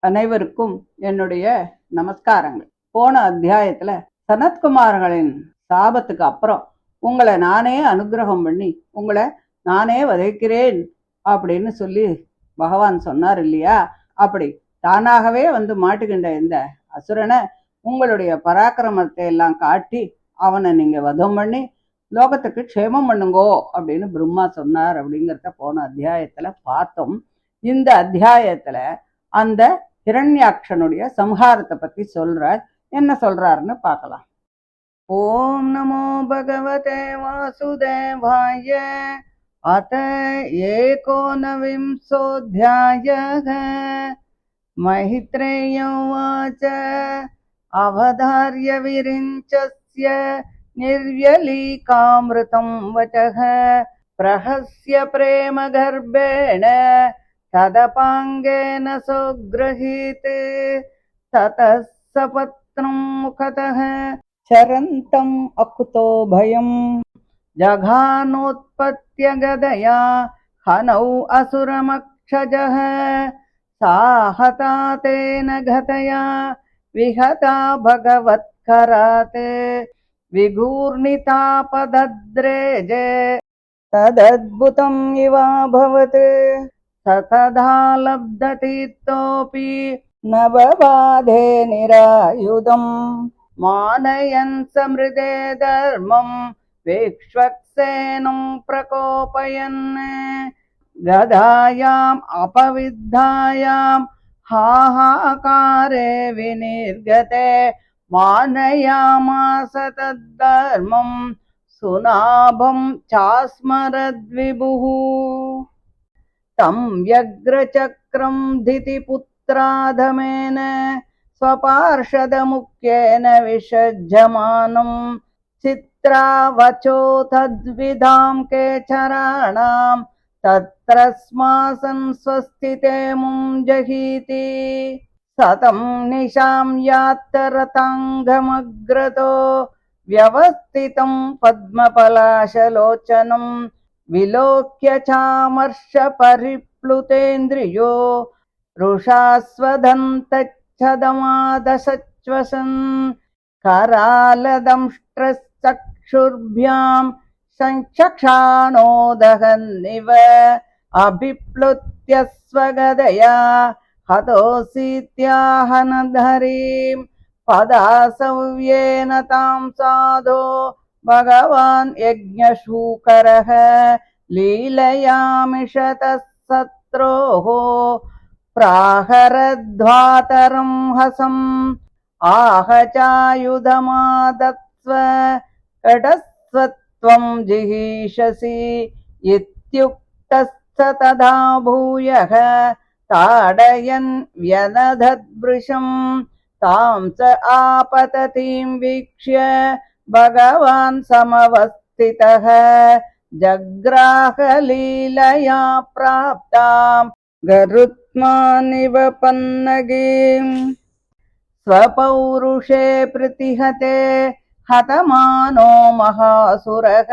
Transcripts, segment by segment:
அனைவருக்கும் என்னுடைய நமஸ்காரங்கள். போன அத்தியாயத்துல சனத்குமார்களின் சாபத்துக்கு அப்புறம் உங்களை நானே அனுகிரகம் பண்ணி உங்களை நானே வதைக்கிறேன் அப்படின்னு சொல்லி பகவான் சொன்னார் இல்லையா? அப்படி தானாகவே மாட்டுகின்ற இந்த அசுரனை உங்களுடைய பராக்கிரமத்தை எல்லாம் காட்டி அவனை நீங்க வதம் பண்ணி லோகத்துக்கு க்ஷேமம் பண்ணுங்கோ அப்படின்னு பிரம்மா சொன்னார் அப்படிங்கிறத போன அத்தியாயத்துல பார்த்தோம். இந்த அத்தியாயத்துல அந்த ஹிரண்யாக்ஷனுடைய சம்ஹாரத்தை பத்தி சொல்றார். என்ன சொல்றாருன்னு பார்க்கலாம். ஓம் நமோ பகவதே வாசுதேவாய. அத ஏகோனவிம்சோऽध्यायः. मैत्रेय उवाच अवधार्य विरिञ्चस्य निर्व्यलीकामृतं वचः प्रहस्य प्रेमगर्भेण तदपाङ्गेन सोऽग्रहीते ततः सपत्नं मुखतः चरन्तम् अकुतो भयम् जघानोत्पत्य गदया हनौ असुरमक्षजः साहता तेन घतया विहता भगवत्करात् विगूर्णितापदद्रेजे तदद्भुतम् इवाभवत् तथा लब्धतीर्थोऽपि न बबाधे निरायुधम् मानयन् समृदे धर्मम् वीक्ष्वक्सेनं प्रकोपयन् गदायाम् अपविद्धायाम् हाहाकारे विनिर्गते मानयामास तद्धर्मम् सुनाभं चास्मरद्विभुः तं व्यग्रचक्रं धितिपुत्राधमेन स्वपार्षदमुख्येन विसज्जमानं चित्रावचो तद्विधां केचराणां तत्र स्मासन् स्वस्तिते मुञ्जहीति सतं निशां यात्तरताङ्गमग्रतो व्यवस्थितं पद्मपलाशलोचनं विलोक्य चामर्ष परिप्लुतेन्द्रियो रुषास्वदन्तच्छदमादशच्वसन् करालदंष्ट्रश्चक्षुर्भ्यां संचक्षाणोदहन्निव अभिप्लुत्य स्वगदया हतोऽसीत्याहनधरीं पदासव्येन तां साधो भगवान् यज्ञशूकरः लीलयामिषतः शत्रोः प्राहरध्वातरं हसम् आहचायुधमादत्स्व कटस्वत्वं जिहीषसि इत्युक्तश्च तथा भूयः ताडयन् व्यनधद्वृशं तां च आपततिं वीक्ष्य भगवान् समवस्थितः जग्राहलीलया प्राप्तां गरुत्मानिव पन्नगीम् स्वपौरुषे प्रतिहते हतमानो महासुरः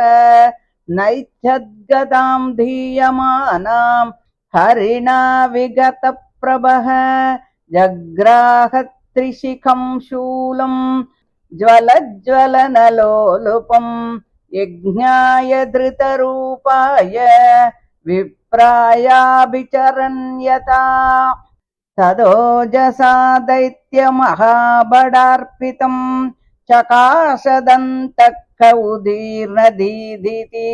नैच्छद्गदां धीयमानां हरिणा विगतप्रभः जग्राहत्रिशिखं शूलं ज्वलज्वलनलोलुपं यज्ञाय धृतरूपाय विप्रायाभिचरन्यता तदोजसा दैत्यमहाबडार्पितं चकाशदन्तकौदीर्णदीदिति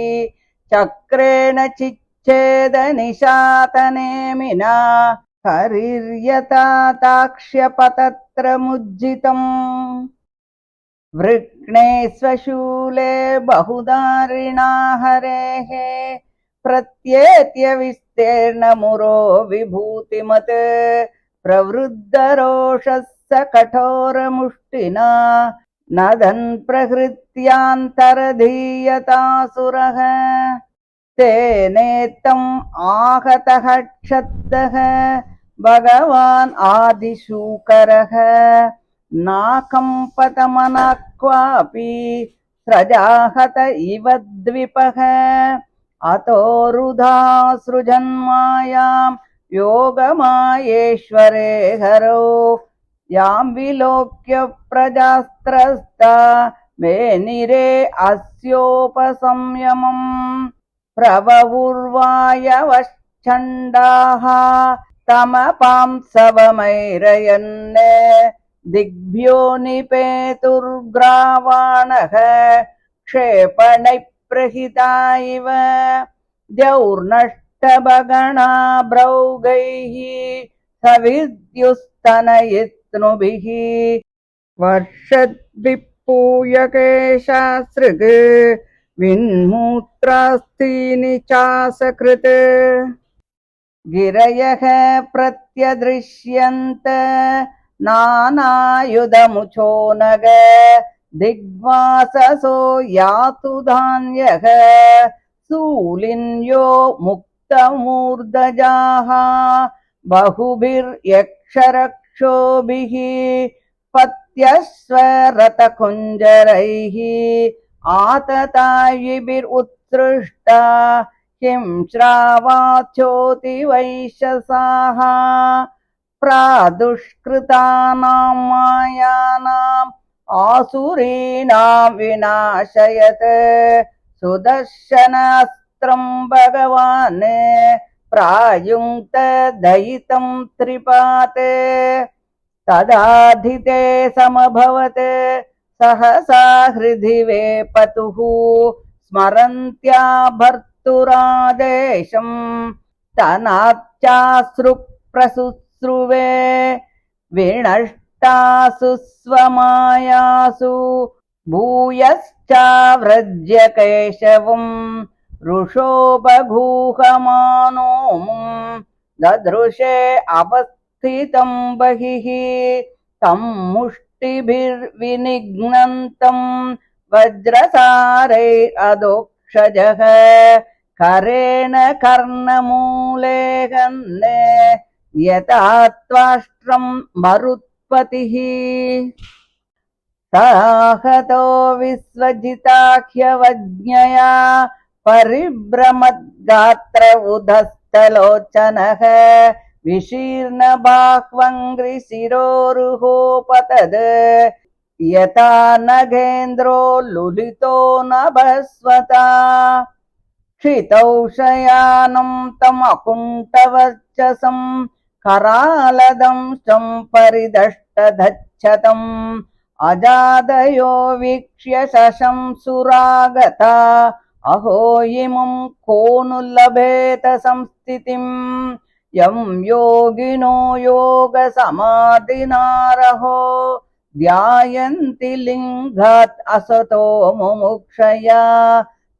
चक्रेण चिच्छेदनिशातनेमिना हरिर्यता ताक्ष्यपतत्रमुज्जितम् वृक्णे स्वशूले बहुदारिणा हरेः प्रत्येत्य विस्तीर्णमुरो विभूतिमत् प्रवृद्धरोषः स कठोरमुष्टिना नदन् प्रहृत्यान्तरधीयतासुरः तेनेत्तम् आहतः क्षब्दः भगवान् आदिशूकरः नाकम्पतमनः क्वापि स्रजाहत इव द्विपः अतो रुधा सृजन्मायां योगमायेश्वरे हरौ यां विलोक्य प्रजास्त्रस्ता मेनिरे अस्योपसंयमम् प्रवुर्वायवश्चण्डाः तमपांसवमैरयन् दिग्भ्यो निपेतुर्ग्रावाणः क्षेपणैः प्रहिता इव द्यौर्नष्टभगणा भ्रौगैः सविद्युस्तनयित्नुभिः वर्षद्विपूयकेशासृग् विन्मूत्रास्तीनि चासकृत् गिरयः प्रत्यदृश्यन्त नानायुधमुचो नग दिग्वाससो यातु धान्यः शूलिन्यो मुक्तमूर्धजाः बहुभिर्यक्षरक्षोभिः पत्यश्वरथकुञ्जरैः आततायिभिरुत्सृष्टा हिंस्रावाच्योतिवैशसाः प्रादुष्कृतानां मायानाम् आसुरीणां विनाशयत् सुदर्शनास्त्रं भगवान् प्रायुङ्क्त दयितं त्रिपात् तदाधिते समभवत् सहसा हृदि वेपतुः स्मरन्त्या भर्तुरादेशं तनाच्चाश्रुप्रसुश्रुवे विनष्टासु स्वमायासु भूयश्चाव्रज्य केशवम् रुषोपगूहमानोमुं ददृशे अवस्थितं बहिः तं मुष्टिभिर्विनिघ्नन्तं वज्रसारैरधोक्षजः करेण कर्णमूले हन्ने यथा त्वाष्ट्रं मरुत्पतिः साहतो विश्वजिताख्यवज्ञया परिभ्रमद्गात्र उदस्तलोचनः विशीर्णबाह्वङ्घ्रिशिरोरुहोपतद् यथा नगेन्द्रो लुलितो नभस्वता क्षितौ शयानं तमकुण्ठवर्चसं करालदंशं परिदष्टधच्छतम् अजादयो वीक्ष्य शशंसुरागता अहो इमं को नु लभेत संस्थितिम् यं योगिनो योगसमाधिनारहो ध्यायन्ति लिङ्गात् असतो मुमुक्षया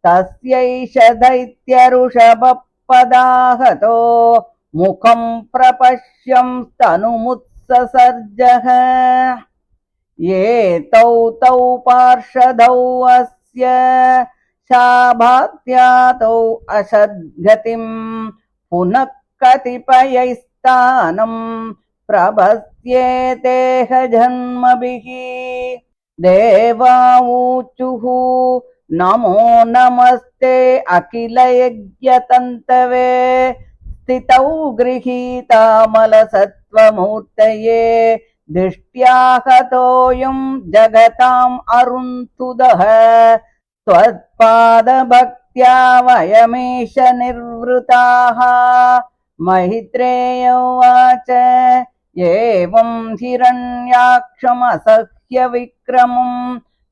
तस्यैष दैत्यऋषभपदाहतो मुखं प्रपश्यं तनुमुत्ससर्जः ये तौ पार्षदौ अस्य शाभात्यातौ अशद्गतिं पुनः कतिपयैस्तानं प्रभस्येतेह जन्मभिः देवाऊचुः नमो नमस्ते अखिलयज्ञतन्तवे स्थितौ गृहीतामलसत्त्वमूर्तये दृष्ट्या हतोऽयं जगताम् अरुन्धुदः त्वत्पादभक्त्या वयमीश निर्वृताः मैत्रेय उवाच एवं हिरण्याक्षमसह्यविक्रमं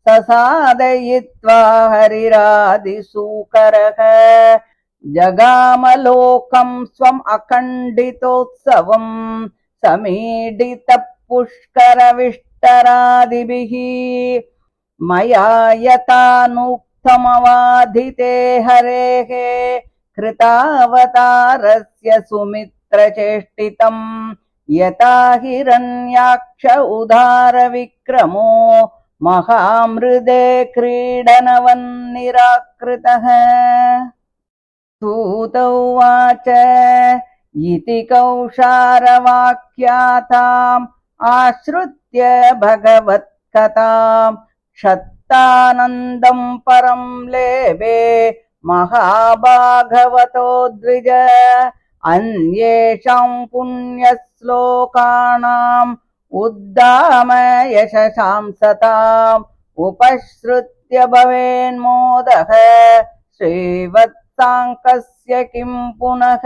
ससादयित्वा हरिरादिसूकरः जगामलोकं स्वम् अखण्डितोत्सवं समीडितः पुष्करविष्टरादिभिः मया यथानुक्तमवाधिते हरेः कृतावतारस्य सुमित्रचेष्टितं यथा हिरण्याक्ष उदारविक्रमो महामृदे क्रीडनवन्निराकृतः सूत उवाच इति कौशारवाक्याताम् आश्रित्य भगवत्कथाम् क्षत्तानन्दं परं लेभे महाभागवतो द्विज அன்யேஷாம் புண்ணியஸ்லோகானாம் உத்தாம யசசாம் சதாம் உபஸ்ருத்ய பவேன்மோதக ஸ்ரீவத்சாங்கஸ்ய கிம் புனக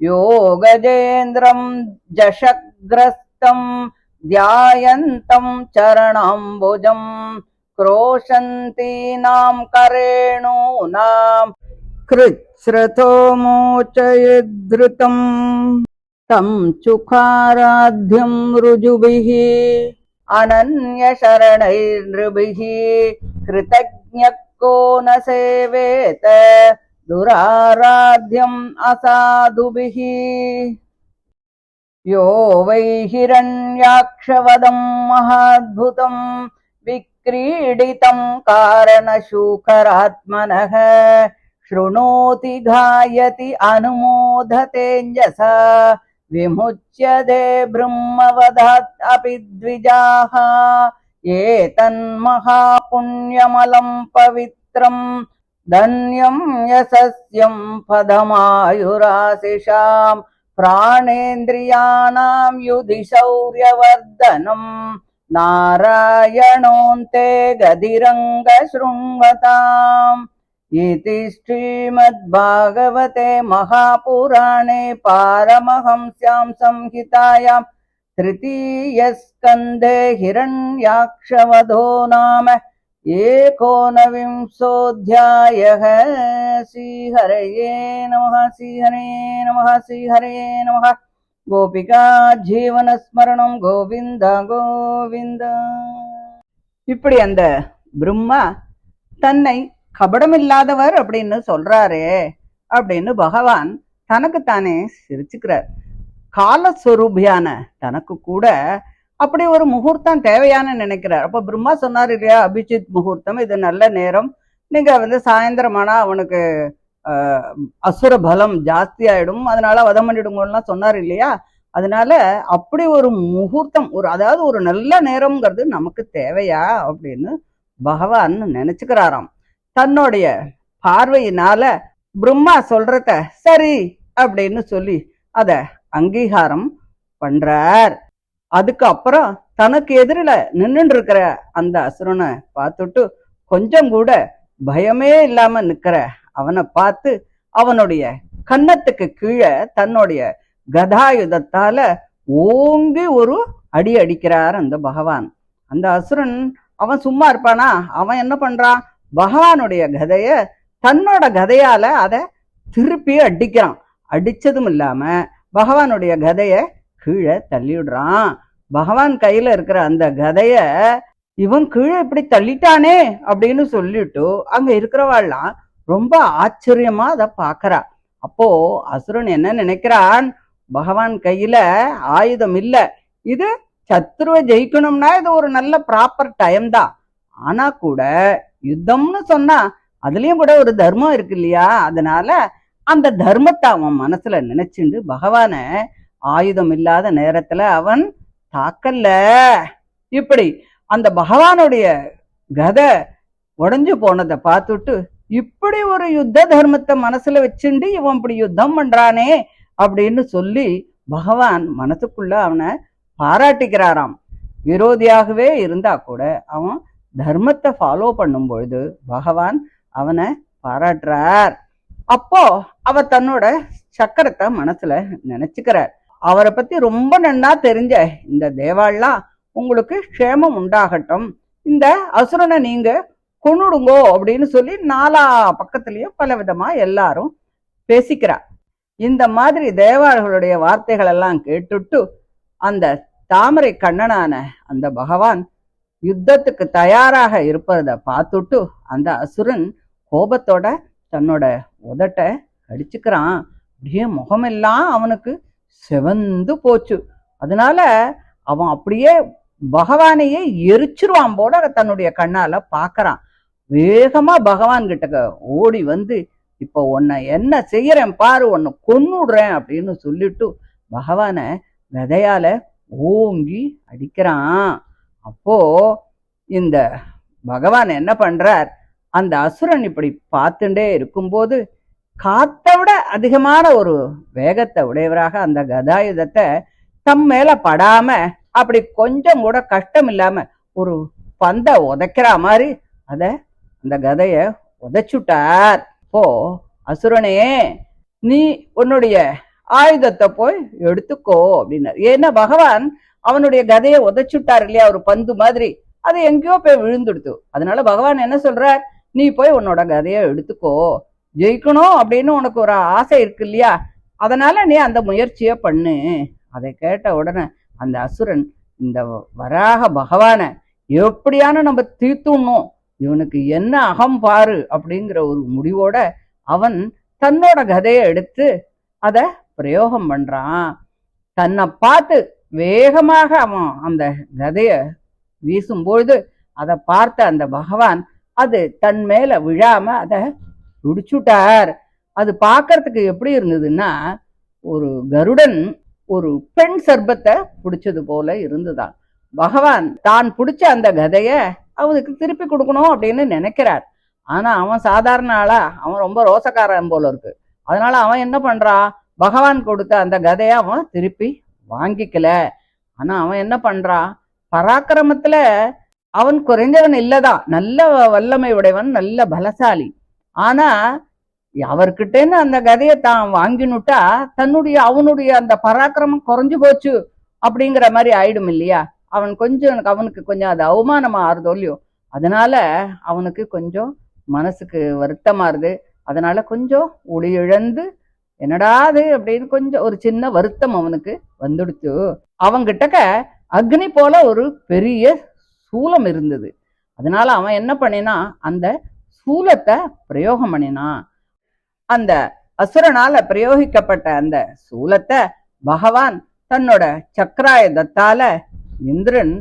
யோகஜேந்திரம் ஜஷக்ரஸ்தம் த்யாயந்தம் சரணாம்புஜம் क्रोशन्तीनां करेणूनां कृच्छ्रतो मोचयद्धृतं तं चुखाराध्यं ऋजुभिः अनन्यशरणैर्नृभिः कृतज्ञः को न सेवेत दुराराध्यम् असाधुभिः यो वै हिरण्याक्षवदं महाद्भुतं विक्रीडितं कारणशूकरात्मनः शृणोति गायति अनुमोदतेऽञ्जसा विमुच्यते ब्रह्मवदात् अपि द्विजाः एतन्महापुण्यमलं पवित्रं धन्यं यशस्यं पदमायुराशिषां प्राणेन्द्रियाणां युधि शौर्यवर्धनम् नारायणोऽन्ते गदिरङ्गशृण्वताम् इति श्रीमद्भागवते महापुराणे पारमहंस्यां संहितायां तृतीयस्कन्धे हिरण्याक्षवधो नाम एकोनविंशोऽध्यायः। श्रीहरये नमः। श्रीहरे नमः। श्रीहरे नमः। கோபிகா ஜீவன ஸ்மரணம் கோவிந்த கோவிந்த. இப்படி அந்த பிரம்மா தன்னை கபடமில்லாதவர் அப்படின்னு சொல்றாரே அப்படின்னு பகவான் தனக்குத்தானே சிரிச்சுக்கிறார். காலஸ்வரூபியான தனக்கு கூட அப்படி ஒரு முகூர்த்தம் தேவையான நினைக்கிறார். அப்ப பிரம்மா சொன்னார் இல்லையா, அபிஜித் முகூர்த்தம், இது நல்ல நேரம், நீங்க சாயந்தரமானா அவனுக்கு அசுர பலம் ஜாஸ்தி ஆயிடும், அதனால வதம் பண்ணிடுங்கலாம் சொன்னார் இல்லையா. அதனால அப்படி ஒரு முகூர்த்தம், அதாவது ஒரு நல்ல நேரம்ங்கிறது நமக்கு தேவையா அப்படின்னு பகவான் நினைச்சுக்கிறாராம். தன்னுடைய பார்வையினால பிரம்மா சொல்றத சரி அப்படின்னு சொல்லி அத அங்கீகாரம் பண்றார். அதுக்கு அப்புறம் தனக்கு எதிரில நின்றுட்டு இருக்கிற அந்த அசுரனை பார்த்துட்டு கொஞ்சம் கூட பயமே இல்லாம நிக்கிற அவனை பார்த்து அவனுடைய கன்னத்துக்கு கீழே தன்னுடைய கதாயுதத்தால ஓங்கி ஒரு அடி அடிக்கிறார் அந்த பகவான். அந்த அசுரன் அவன் சும்மா இருப்பானா? அவன் என்ன பண்றான், பகவானுடைய கதைய தன்னோட கதையால அதை திருப்பி அடிக்கிறான். அடிச்சதும் இல்லாம பகவானுடைய கதைய கீழே தள்ளிவிடுறான். பகவான் கையில இருக்கிற அந்த கதைய இவன் கீழே இப்படி தள்ளிட்டானே அப்படின்னு சொல்லிட்டு அங்க இருக்கிறவாள்லாம் ரொம்ப ஆச்சரியமா அதை பாக்குறா. அப்போ அசுரன் என்ன நினைக்கிறான், பகவான் கையில ஆயுதம் இல்ல, இது சத்ருவை ஜெயிக்கணும்னா இது ஒரு நல்ல ப்ராப்பர் டைம் தான். ஆனா கூட யுத்தம்னு சொன்னா அதுலயும் கூட ஒரு தர்மம் இருக்கு இல்லையா, அதனால அந்த தர்மத்தை அவன் மனசுல நினைச்சுண்டு பகவான ஆயுதம் இல்லாத நேரத்துல அவன் தாக்கல்ல. இப்படி அந்த பகவானுடைய கதை உடைஞ்சு போனதை பார்த்துட்டு இப்படி ஒரு யுத்த தர்மத்தை மனசுல வச்சுண்டு இவன் இப்படி யுத்தம் பண்றானே அப்படின்னு சொல்லி பகவான் மனசுக்குள்ள அவனை பாராட்டிக்கிறாராம். விரோதியாகவே இருந்தா கூட அவன் தர்மத்தை ஃபாலோ பண்ணும் பொழுது பகவான் அவனை பாராட்டுறார். அப்போ அவர் தன்னோட சக்கரத்தை மனசுல நினைச்சுக்கிறார். அவரை பத்தி ரொம்ப நன்னா தெரிஞ்ச இந்த தேவாள்லாம் உங்களுக்கு க்ஷேமம் உண்டாகட்டும், இந்த அசுரனை நீங்க கொன்னுடுங்கோ அப்படின்னு சொல்லி நாலா பக்கத்துலயும் பல விதமா எல்லாரும் பேசிக்கிறார். இந்த மாதிரி தேவார்களுடைய வார்த்தைகள் எல்லாம் கேட்டுட்டு அந்த தாமரை கண்ணனான அந்த பகவான் யுத்தத்துக்கு தயாராக இருப்பத பார்த்துட்டு அந்த அசுரன் கோபத்தோட தன்னோட உதட்டை கடிச்சுக்கிறான். அப்படியே முகமெல்லாம் அவனுக்கு செவந்து போச்சு. அதனால அவன் அப்படியே பகவானையே எரிச்சிருவான் போல தன்னுடைய கண்ணால பாக்குறான். வேகமா பகவான் கிட்ட ஓடி வந்து இப்போ உன்னை என்ன செய்யறேன் பாரு, உன்னை கொன்னுடுறேன் அப்படின்னு சொல்லிட்டு பகவான கதையால ஓங்கி அடிக்கிறான். அப்போ இந்த பகவான் என்ன பண்றார், அந்த அசுரன் இப்படி பார்த்துட்டே இருக்கும்போது காத்தை விட அதிகமான ஒரு வேகத்தை உடையவராக அந்த கதாயுதத்தை தம் மேல படாம அப்படி கொஞ்சம் கூட கஷ்டம் இல்லாம ஒரு பந்த உதைக்கிற மாதிரி அந்த கதைய உதைச்சுட்டார். இப்போ அசுரனே, நீ உன்னுடைய ஆயுதத்தை போய் எடுத்துக்கோ அப்படின்னாரு. ஏன்னா பகவான் அவனுடைய கதையை உதைச்சுட்டார் இல்லையா, ஒரு பந்து மாதிரி, அது எங்கேயோ போய் விழுந்துடுத்து. அதனால பகவான் என்ன சொல்றார், நீ போய் உன்னோட கதையை எடுத்துக்கோ, ஜெயிக்கணும் அப்படின்னு உனக்கு ஒரு ஆசை இருக்கு இல்லையா, அதனால நீ அந்த முயற்சியை பண்ணு. அதை கேட்ட உடனே அந்த அசுரன் இந்த வராக பகவான எப்படியான நம்ம தீர்த்துணும், இவனுக்கு என்ன அகம் பாரு அப்படிங்கிற ஒரு முடிவோட அவன் தன்னோட கதையை எடுத்து அத பிரயோகம் பண்றான். தன்னை பார்த்து வேகமாக அவன் அந்த கதைய வீசும்பொழுது அதை பார்த்த அந்த பகவான் அது தன் மேல விழாம அதை துடிச்சுட்டார். அது பார்க்கறதுக்கு எப்படி இருந்ததுன்னா, ஒரு கருடன் ஒரு பெண் சர்பத்தை பிடிச்சது போல இருந்துதான். பகவான் தான் பிடிச்ச அந்த கதைய அவனுக்கு திருப்பி கொடுக்கணும் அப்படின்னு நினைக்கிறார். ஆனா அவன் சாதாரண ஆளா, அவன் ரொம்ப ரோசக்காரன் போல இருக்கு. அதனால அவன் என்ன பண்றான், பகவான் கொடுத்த அந்த கதைய அவன் திருப்பி வாங்கிக்கல. ஆனா அவன் என்ன பண்றான், பராக்கிரமத்துல அவன் குறைஞ்சவன் இல்லதான், நல்ல வல்லமை உடையவன், நல்ல பலசாலி. ஆனா அவர்கிட்டேன்னு அந்த கதையை தான் வாங்கினுட்டா அவனுடைய அந்த பராக்கிரமம் குறைஞ்சு போச்சு அப்படிங்கிற மாதிரி ஆயிடும் இல்லையா. அவனுக்கு கொஞ்சம் அது அவமானமா ஆறுதோ இல்லையோ. அதனால அவனுக்கு கொஞ்சம் மனசுக்கு வருத்தமாறுது. அதனால கொஞ்சம் ஒளி இழந்து என்னடாது அப்படின்னு கொஞ்சம் ஒரு சின்ன வருத்தம் அவனுக்கு வந்துடுச்சு. அவங்கிட்டக்க அக்னி போல ஒரு பெரிய சூலம் இருந்தது. அதனால அவன் என்ன பண்ணினா, அந்த சூலத்தை பிரயோகம் பண்ணினான். அந்த அசுரனால பிரயோகிக்கப்பட்ட அந்த சூலத்தை பகவான் தன்னோட சக்கராயுதத்தால இந்திரன்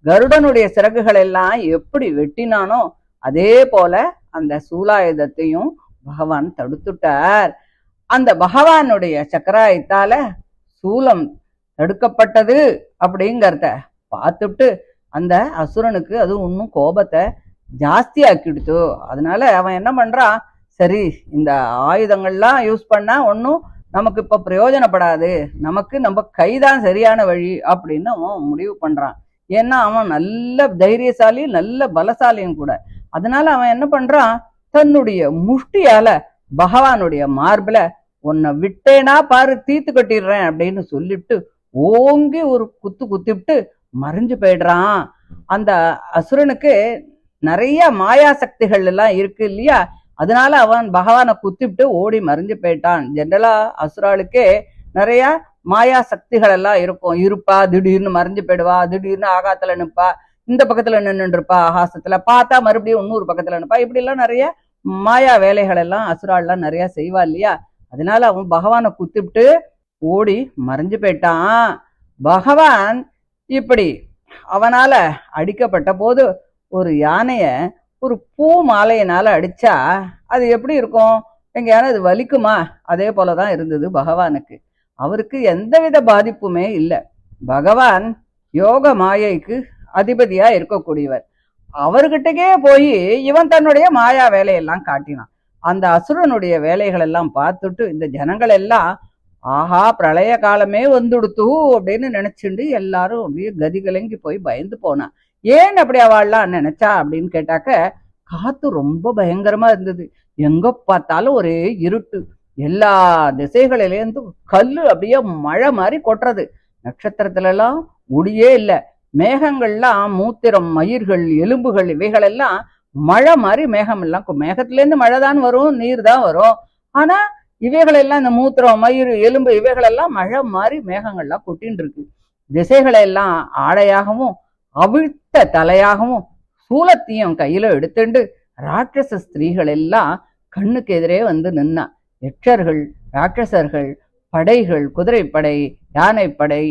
கருடனுடைய சிறகுகள் எல்லாம் எப்படி வெட்டினானோ அதே போல அந்த சூலாயுதத்தையும் பகவான் தடுத்துட்டார். அந்த பகவானுடைய சக்கராயுத்தால சூலம் தடுக்கப்பட்டது அப்படிங்கிறத பார்த்துட்டு அந்த அசுரனுக்கு அது இன்னும் கோபத்தை ஜாஸ்தி ஆக்கிடுத்து. அதனால அவன் என்ன பண்றான், சரி இந்த ஆயுதங்கள்லாம் யூஸ் பண்ணா ஒன்னும் நமக்கு இப்ப பிரயோஜனப்படாது, நமக்கு நம்ம கைதான் சரியான வழி அப்படின்னு அவன் முடிவு பண்றான். ஏன்னா அவன் நல்ல தைரியசாலி, நல்ல பலசாலியும் கூட. அதனால அவன் என்ன பண்றான், தன்னுடைய முஷ்டியால பகவானுடைய மார்பில உன்னை விட்டேனா பாரு தீத்து கட்டிடுறேன் அப்படின்னு சொல்லிட்டு ஓங்கி ஒரு குத்து குத்திவிட்டு மறைஞ்சு போயிடுறான். அந்த அசுரனுக்கு நிறைய மாயா சக்திகள் எல்லாம் இருக்கு இல்லையா, அதனால அவன் பகவானை குத்திவிட்டு ஓடி மறைஞ்சு போயிட்டான். ஜென்ரலா அசுராளுக்கே நிறைய மாயா சக்திகள் எல்லாம் இருப்பா, திடீர்னு மறைஞ்சு போயிடுவா, திடீர்னு ஆகாத்துல நிற்பா, இந்த பக்கத்துல நின்று இருப்பா, ஆகாசத்துல பார்த்தா மறுபடியும் இன்னொரு பக்கத்துல நிற்பா. இப்படி எல்லாம் நிறைய மாயா வேலைகள் எல்லாம் அசுராள்லாம் நிறைய செய்வா இல்லையா. அதனால அவன் பகவானை குத்திவிட்டு ஓடி மறைஞ்சு போயிட்டான். பகவான் இப்படி அவனால அடிக்கப்பட்ட போது ஒரு யானைய ஒரு பூ மாலையினால அடிச்சா அது எப்படி இருக்கும், எங்கேயான அது வலிக்குமா? அதே போலதான் இருந்தது பகவானுக்கு. அவருக்கு எந்தவித பாதிப்புமே இல்லை. பகவான் யோக மாயைக்கு அதிபதியா இருக்கக்கூடியவர். அவர்கிட்டக்கே போய் இவன் தன்னுடைய மாயா வேலையெல்லாம் காட்டினான். அந்த அசுரனுடைய வேலைகள் எல்லாம் பார்த்துட்டு இந்த ஜனங்கள் எல்லாம் ஆஹா பிரளய காலமே வந்துடுத்து அப்படின்னு நினைச்சுண்டு எல்லாரும் அப்படியே கதிகலங்கி போய் பயந்து போனான். ஏன் அப்படி அவள்லாம் நினைச்சா அப்படின்னு கேட்டாக்க, காத்து ரொம்ப பயங்கரமா இருந்தது. எங்க பார்த்தாலும் ஒரே இருட்டு, எல்லா திசைகளிலேருந்து கல்லு அப்படியே மழை மாதிரி கொட்டுறது. நட்சத்திரத்துல எல்லாம் ஒளியே இல்லை. மேகங்கள்லாம் மூத்திரம், மயிர்கள், எலும்புகள் இவைகளெல்லாம் மழை மாதிரி மேகம் எல்லாம், மேகத்திலேருந்து மழை தான் வரும், நீர் தான் வரும். ஆனா இவைகளெல்லாம் இந்த மூத்திரம், மயிர், எலும்பு இவைகளெல்லாம் மழை மாதிரி மேகங்கள்லாம் கொட்டின்னு இருக்கு. திசைகளெல்லாம் ஆடையாகவும் அவிழ்த்த தலையாகவும் சூலத்தையும் கையில எடுத்துண்டு ராட்சச ஸ்திரீகள் எல்லாம் கண்ணுக்கு எதிரே வந்து நின்னா. யட்சர்கள், ராட்சசர்கள், படைகள், குதிரைப்படை, யானைப்படை,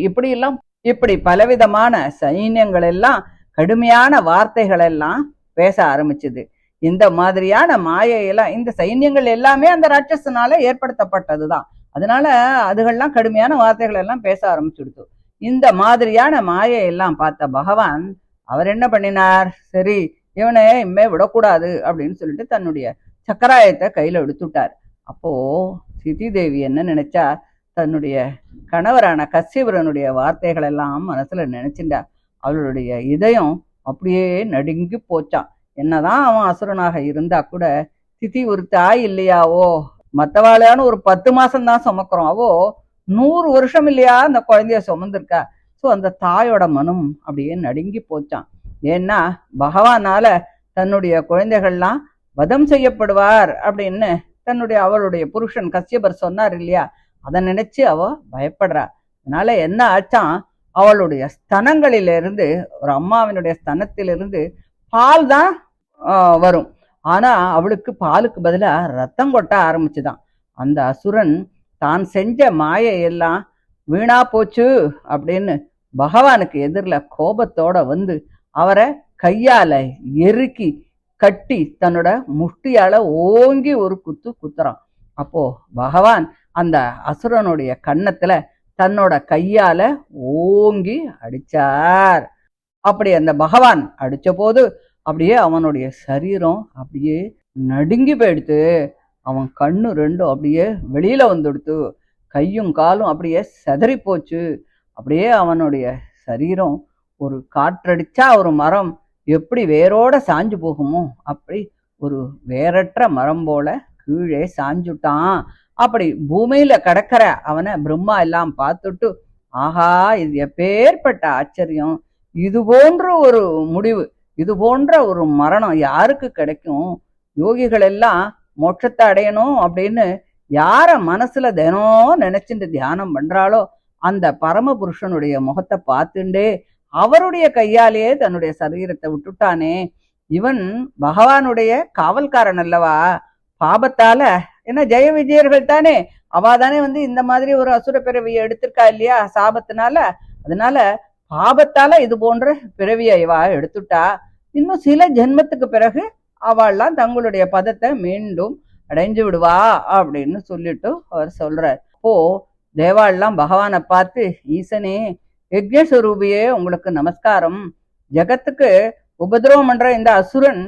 இப்படி பலவிதமான சைன்யங்கள் எல்லாம் கடுமையான வார்த்தைகள் எல்லாம் பேச ஆரம்பிச்சுது. இந்த மாதிரியான மாயையெல்லாம், இந்த சைன்யங்கள் எல்லாமே அந்த ராட்சசனால ஏற்படுத்தப்பட்டதுதான். அதனால அதுகள்லாம் கடுமையான வார்த்தைகள் எல்லாம் பேச ஆரம்பிச்சுடுத்து. இந்த மாதிரியான மாயையெல்லாம் பார்த்த பகவான் அவர் என்ன பண்ணினார், சரி இவனை இனிமே விடக்கூடாது அப்படின்னு சொல்லிட்டு தன்னுடைய சக்கராயத்தை கையில எடுத்துட்டார். அப்போ சிதி தேவி என்ன நினைச்சா, தன்னுடைய கணவரான கசியபரனுடைய வார்த்தைகள் எல்லாம் மனசுல நினைச்சுண்டா. அவளுடைய இதயம் அப்படியே நடுங்கி போச்சான். என்னதான் அவன் அசுரனாக இருந்தா கூட திதி ஒரு தாய் இல்லையாவோ, மற்றவாளான ஒரு 10 மாசம்தான் சுமக்கிறோம், அவோ 100 வருஷம் இல்லையா அந்த குழந்தைய சுமந்திருக்கா. ஸோ அந்த தாயோட மனம் அப்படியே நடுங்கி போச்சான். ஏன்னா பகவானால தன்னுடைய குழந்தைகள்லாம் வதம் செய்யப்படுவார் அப்படின்னு தன்னுடைய அவளுடைய புருஷன் கசியபர் சொன்னார் இல்லையா, அதை நினைச்சு அவ பயப்படுறா. அதனால என்ன ஆச்சான், அவளுடைய ஸ்தனங்களிலிருந்து, ஒரு அம்மாவினுடைய ஸ்தனத்திலிருந்து பால் தான் வரும். ஆனா அவளுக்கு பாலுக்கு பதிலா ரத்தம் கொட்ட ஆரம்பிச்சுதான். அந்த அசுரன் தான் செஞ்ச மாயையெல்லாம் வீணா போச்சு அப்படின்னு பகவானுக்கு எதிரில் கோபத்தோட வந்து அவரை கையால எருக்கி கட்டி தன்னோட முஷ்டியால ஓங்கி ஒரு குத்து குத்துறான். அப்போ பகவான் அந்த அசுரனுடைய கன்னத்துல தன்னோட கையால ஓங்கி அடிச்சார். அப்படி அந்த பகவான் அடிச்ச போது அப்படியே அவனுடைய சரீரம் அப்படியே நடுங்கி போயிடுத்து. அவன் கண்ணு ரெண்டும் அப்படியே வெளியில வந்துடுத்து. கையும் காலும் அப்படியே செதறி போச்சு. அப்படியே அவனுடைய சரீரம் ஒரு காற்றடிச்சா ஒரு மரம் எப்படி வேரோட சாஞ்சு போகுமோ அப்படி ஒரு வேரற்ற மரம் போல கீழே சாஞ்சுட்டான். அப்படி பூமியில கிடக்கிற அவனை பிரம்மா எல்லாம் பார்த்துட்டு, ஆஹா இது எப்பேற்பட்ட ஆச்சரியம், இது போன்ற ஒரு முடிவு, இது போன்ற ஒரு மரணம் யாருக்கு கிடைக்கும்? யோகிகள் எல்லாம் மோட்சத்தை அடையணும் அப்படின்னு யார மனசுல தினம் நினைச்சுட்டு தியானம் பண்றாளோ அந்த பரமபுருஷனுடைய முகத்தை பார்த்துண்டே அவருடைய கையாலேயே தன்னுடைய சரீரத்தை விட்டுட்டானே, இவன் பகவானுடைய காவல்காரன் அல்லவா? பாபத்தால என்ன ஜெய விஜயர்கள் தானே, அவாதானே வந்து இந்த மாதிரி ஒரு அசுர பிறவியை எடுத்திருக்கா இல்லையா சாபத்தினால. அதனால பாபத்தால இது போன்ற பிறவியை இவா எடுத்துட்டா. இன்னும் சில ஜென்மத்துக்கு பிறகு அவள்லாம் தங்களுடைய பதத்தை மீண்டும் அடைஞ்சு விடுவா அப்படின்னு சொல்லிட்டு அவர் சொல்றார். அப்போ தேவாள்லாம் பகவானை பார்த்து, ஈசனே யஜ்ஞஸ்வரூபியே உங்களுக்கு நமஸ்காரம், ஜகத்துக்கு உபதிரவம் பண்ற இந்த அசுரன்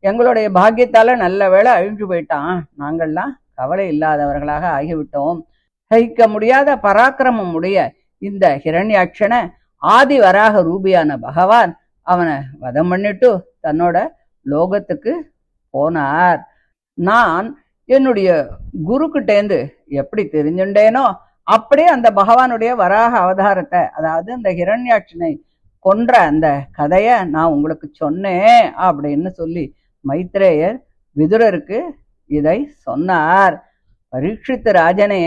எங்களுடைய பாக்கியத்தால நல்ல வேளை அழிஞ்சு போயிட்டான், நாங்கள்லாம் கவலை இல்லாதவர்களாக ஆகிவிட்டோம். சகிக்க முடியாத பராக்கிரமம் உடைய இந்த ஹிரண்யாட்சனை ஆதி வராக ரூபியான பகவான் அவனை வதம் பண்ணிட்டு தன்னோட லோகத்துக்கு போனார். நான் என்னுடைய குருக்கிட்டேந்து எப்படி தெரிஞ்சுட்டேனோ அப்படியே அந்த பகவானுடைய வராக அவதாரத்தை, அதாவது அந்த ஹிரண்யாட்சனை கொன்ற அந்த கதையை நான் உங்களுக்கு சொன்னேன் அப்படின்னு சொல்லி மைத்ரேயர் விதுரருக்கு இதை சொன்னார். பரீட்சித்து ராஜனே,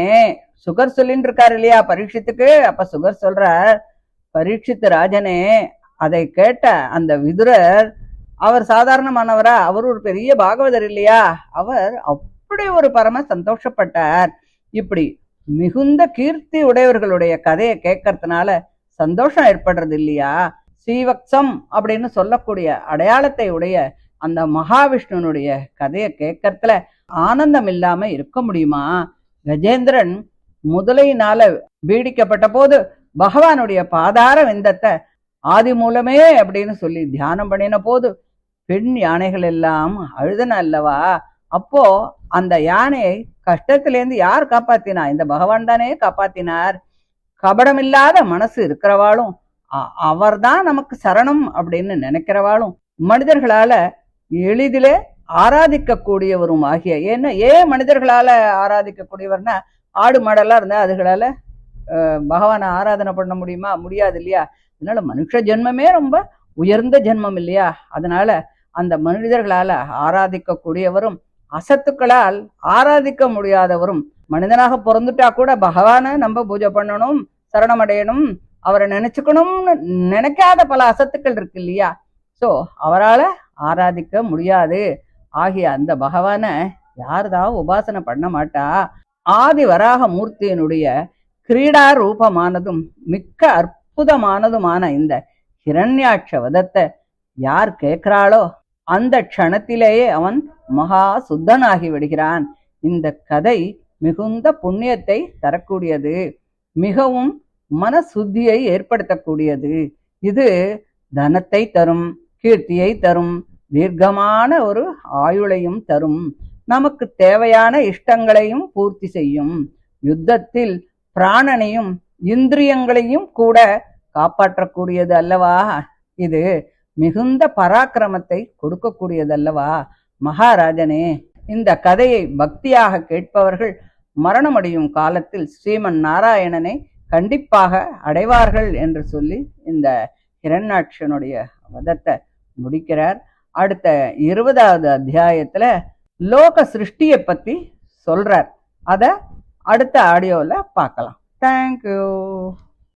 சுகர் சொல்லின்னு இருக்காரு இல்லையா பரீட்சித்துக்கு, அப்ப சுகர் சொல்றார், பரீட்சித்து ராஜனே அதை கேட்ட அந்த விதுரர், அவர் சாதாரணமானவரா, அவர் ஒரு பெரிய பாகவதர் இல்லையா, அவர் அப்படி ஒரு பரம சந்தோஷப்பட்டார். இப்படி மிகுந்த கீர்த்தி உடையவர்களுடைய கதையை கேட்கறதுனால சந்தோஷம் ஏற்படுறது இல்லையா? ஸ்ரீவக்சம் அப்படின்னு சொல்லக்கூடிய அடையாளத்தை உடைய அந்த மகாவிஷ்ணுனுடைய கதையை கேட்கறதுல ஆனந்தம் இல்லாம இருக்க முடியுமா? கஜேந்திரன் முதலையினால பீடிக்கப்பட்ட போது பகவானுடைய பாதார விந்தத்தை ஆதி மூலமே அப்படின்னு சொல்லி தியானம் பண்ணின போது பெண் யானைகள் எல்லாம் அழுதன அல்லவா? அப்போ அந்த யானையை கஷ்டத்திலேருந்து யார் காப்பாத்தினா? இந்த பகவான் தானே காப்பாத்தினார். கபடமில்லாத மனசு இருக்கிறவாளும் அவர்தான் நமக்கு சரணம் அப்படின்னு நினைக்கிறவாளும் மனிதர்களால எளிதிலே ஆராதிக்க கூடியவரும் ஆகிய, ஏன் மனிதர்களால ஆராதிக்க கூடியவர்னா, ஆடு மாடெல்லாம் இருந்தா அதுகளால பகவானை ஆராதனை பண்ண முடியுமா? முடியாது இல்லையா? அதனால மனுஷ ஜென்மமே ரொம்ப உயர்ந்த ஜென்மம் இல்லையா? அதனால அந்த மனிதர்களால ஆராதிக்க கூடியவரும் அசத்துக்களால் ஆராதிக்க முடியாதவரும், மனிதனாக பிறந்துட்டா கூட பகவானை நம்ம பூஜை பண்ணணும், சரணம் அடையணும், அவரை நினைச்சுக்கணும்னு நினைக்காத பல அசத்துக்கள் இருக்கு இல்லையா? சோ அவரால் ஆராதிக்க முடியாது ஆகிய அந்த பகவானை யார்தான் உபாசனை பண்ண மாட்டா? ஆதி வராக மூர்த்தியினுடைய கிரீடா ரூபமானதும் மிக்க அற்புதமானதுமான இந்த ஹிரண்யாட்ச வதத்தை யார் கேட்கிறாளோ அந்த க்ஷணத்திலேயே அவன் மகா சுத்தனாகி விடுகிறான். இந்த கதை மிகுந்த புண்ணியத்தை தரக்கூடியது, மிகவும் மன சுத்தியை ஏற்படுத்தக்கூடியது. இது தனத்தை தரும், கீர்த்தியை தரும், தீர்க்கமான ஒரு ஆயுளையும் தரும். நமக்கு தேவையான இஷ்டங்களையும் பூர்த்தி செய்யும். யுத்தத்தில் பிராணனையும் இந்திரியங்களையும் கூட காப்பாற்றக்கூடியது அல்லவா இது. மிகுந்த பராக்கிரமத்தை கொடுக்கக்கூடியதல்லவா. மகாராஜனே, இந்த கதையை பக்தியாக கேட்பவர்கள் மரணமடையும் காலத்தில் ஸ்ரீமன் நாராயணனை கண்டிப்பாக அடைவார்கள் என்று சொல்லி இந்த ஹிரண்யாட்சனுடைய வதத்தை முடிக்கிறார். அடுத்த 20வது அத்தியாயத்துல லோக சிருஷ்டியை பத்தி சொல்றார். அத அடுத்த ஆடியோல பார்க்கலாம். தேங்க்யூ.